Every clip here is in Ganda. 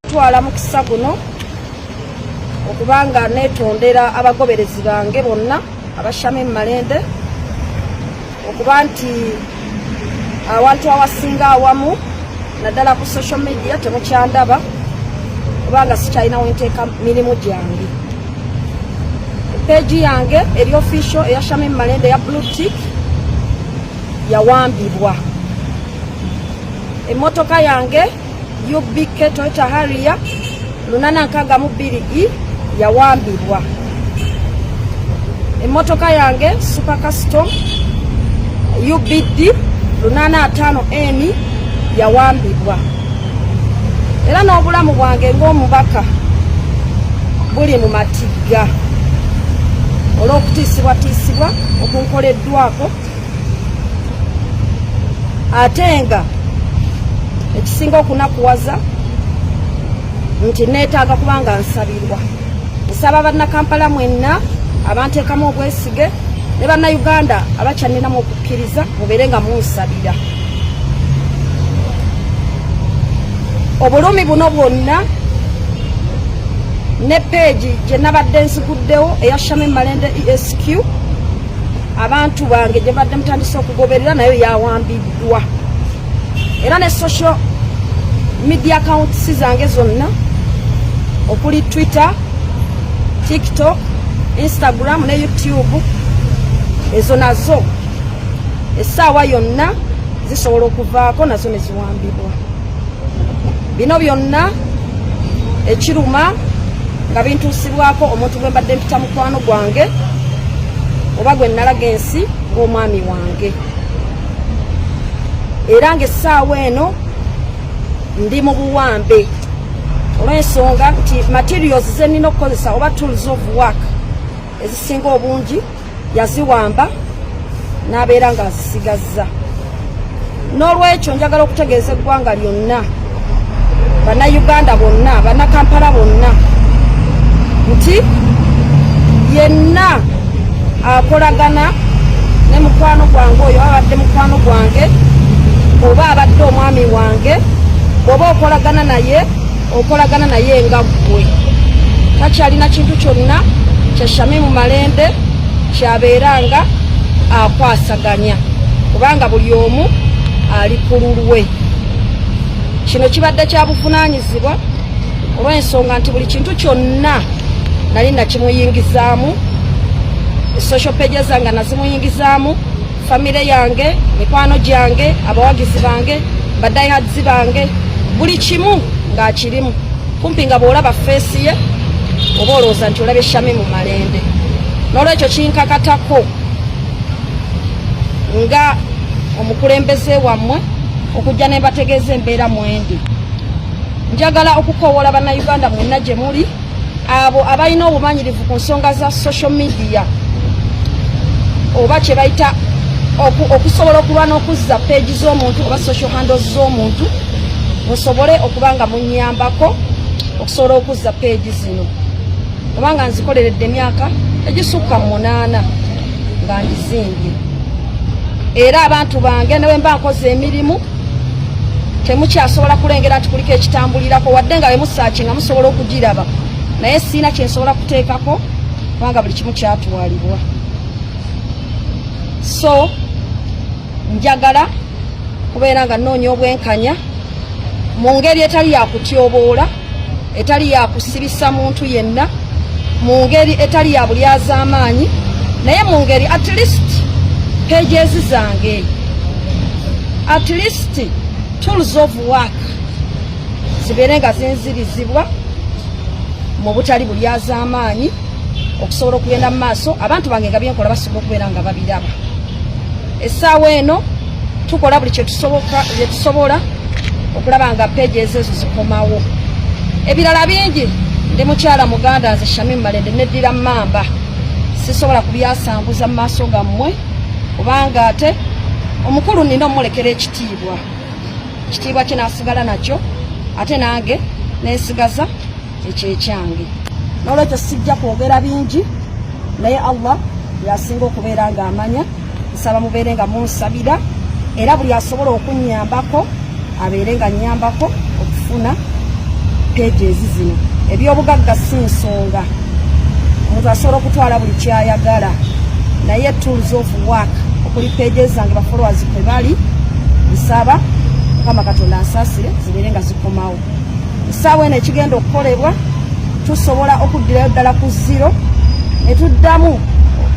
kutwala mukisa guno okubanga netondera abagoberezi bange bonna abashami Malende okuba nti awantu awasinga awamu naddala ku social media temukyandaba kubanga sikyalina wenteeka mirimu gyange. Page yange eri official eya Shami Malende ya Blue Tick yawambibwa. Emotoka yange UBK Toyota Harrier 862 yawambibwa. Emotoka yange Super Custom UBD 850N yawambibwa. Era n'obulamu bwange ng'omubaka buli mu matigga olw'okutiisibwatiisibwa okunkoleddwako, ate nga ekisinga okunakuwaza nti neetaaga kubanga nsabirwa. Nsaba bannakampala mwenna abanteekamu obwesige ne bannayuganda abakyanninamu okukkiriza mubeere nga munsabira. Obulumi buno bwonna ne page gye nabadde nziguddewo eya Shami Malende ESQ abantu bange gye badde mutandise okugoberera nayo yawambiddwa. Era ne social media accounts zange zonna okuli Twitter, TikTok, Instagram ne YouTube ezo nazo essaawa yonna zisobola okuvaako nazo ne ziwambibwa. Bino byonna ekiruma nga bintuusibwako omuntu gwe mbadde mpita mukwano gwange oba gwe nalaga ensi ng'omwami wange. Era ng'essaawa eno ndi mu buwambe olw'ensonga nti materials ze nnina okukozesa oba tools of work ezisinga obungi yaziwamba n'abeera ng'azisigazza. N'olwekyo njagala okutegeeza eggwanga lyonna, bannayuganda bonna, bannakampala bonna nti yenna akolagana ne mukwano gwange oyo abadde mukwano gwange oba abadde omwami wange, bw'oba okolagana naye nga ggwe. Takyalina kintu kyonna kya Shami Malende kyabeeranga akwasaganya kubanga buli omu ali ku lulwe. Kino kibadde kya buvunaanyizibwa olw'ensonga nti buli kintu kyonna nali nakimuyingizaamu, social page zange nazimuyingizaamu, famire yange, mikwano gyange, abawagizi bange, badayihadzi bange, buli kimu ng'akirimu. Kumpi nga bw'olaba feesi ye oba olowooza nti olabye Shami Malende. N'olwekyo kinkakatako nga omukulembeze wammwe okujja ne bategeeza embeera mwendi. Njagala okukoowola bannayuganda mwenna gye muli, abo abalina obumanyirivu ku nsonga za social media oba kye bayita okusobola okuba n'okuzza page z'omuntu oba social handles z'omuntu, musobole okuba nga munnyambako okusobola okuzza page zino. Kubanga nzikoleredde emyaka egisukka 8 nga ndizimbye. Era abantu bange newe mba nkoze emirimu temukyasobola kulengera nti kuliko ekitambulirako wadde nga bemusaaci nga musobola okugiraba, naye siina kyensobola kuteekako kubanga buli kimu kyatwalibwa. So njagala kubeera nga nnoonya obwenkanya mu ngeri etali yakutyoboola, etali yakusibisa muntu yenna, mu ngeri etali ya bulyaza amaanyi, naye mu ngeri at least pages zange, at least tools of work zibeere nga zinzirizibwa mu butali bulyaza amaanyi okusobola okugenda mu maaso abantu bange nga byenkola basobola okubeera nga babiraba. Essaawa eno tukola buli kye tusobola okulaba nga pages ezo zikomawo. Ebirala bingi ndi mukyala muganda nze Shami Malende neddira mamba, sisobola kubyasambuza mu maaso gammwe kubanga ate omukulu nina omulekera ekitiibwa, ekitiibwa kye naasigala nakyo ate nange neesigaza ekyo ekyange. N'olwekyo sijja kwogera bingi, naye Allah yasinga okubeera nga amanya. Nsaba mubeere nga munsabira era buli asobola okunnyambako abeere nga nnyambako okufuna pages zino. Ebyobugagga si nsonga. Omuntu asobola okutwala buli kyayagala. Naye tools of work okuli pages zange ba followers kwe bali nsaba kama Katonda ansasire zibeere nga zikomawo. Nsaawa eno ekigenda okukolebwa tusobola okuddirayo ddala ku zero ne tuddamu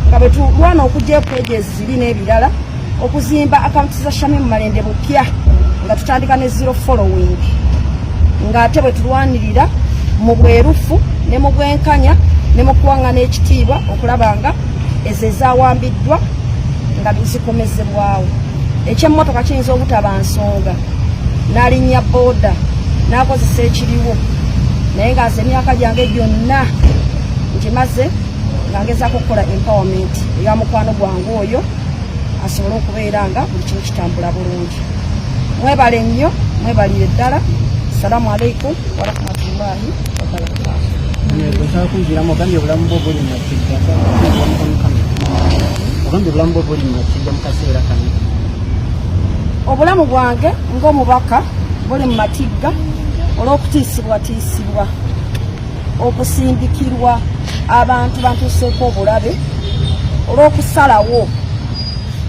nga bwe tulwana okugya pages ziri n'ebirala okuzimba accounts za Shamim Malende bupya nga tutandika ne zero following nga ate bwe tulwanirira mu bwerufu ne mu bwenkanya ne mu kuwangana ekitiibwa okulaba nga ezo ezawambiddwa nga zikomezebwawo. Ekyemmotoka kiyinza obutaba nsonga n'alinnya booda n'akozesa ekiriwo naye nga nze emyaka gyange gyonna ngimaze nga ngezaako okukola empowerment eya mukwano gwange oyo asobole okubeera nga buli kimu kitambula bulungi. Mwebale nnyo, mwebalire ddala. Assalamu alaikum warahmatullahi wabarakatuh. Nsaba kunjiramu ogambye obulamu bwo buli Matigga ogambye obulamu bwo buli Matigga mu kaseera kano. Obulamu bwange ng'omubaka buli mu Matigga olw'okutiisibwatiisibwa okusimbikirwa abantu bantuuseeko obulabe olw'okusalawo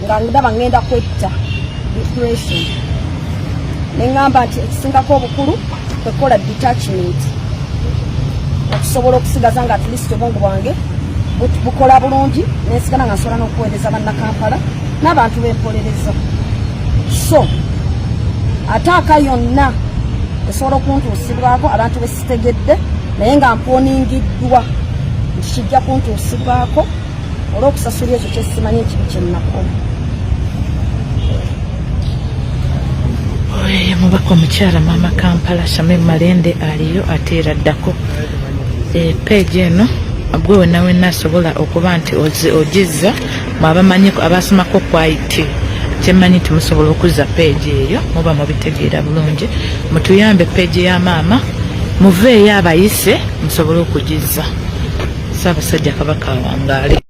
nga ndaba ngenda kwetta depression ne ŋŋamba nti ekisingako obukulu kwekola detachment okusobola okusigaza nga at least obwongo bwange bukola bulungi nensigala nga nsobola n'okuweereza bannakampala n'abantu bempolereza. So ataaka yonna esobola okuntuusibwako abantu besitegedde naye nga mponingiddwa nti kijja kuntuusibwako olw'okusasula ekyo kyesimanyi ekibi kyennakola. Mubaka omukyala Maama Kampala Shamim Malende aliyo ate era addako page eno gwe wenna asobola okuba nti ogizza mwabamanyiko abasomako kwayiti kyemmanyi nti musobola okuzza page eyo muba mubitegeera bulungi mutuyambe page ya maama muveeyo abayise musobole okugizza. Ssaabasajja Kabaka wangaale.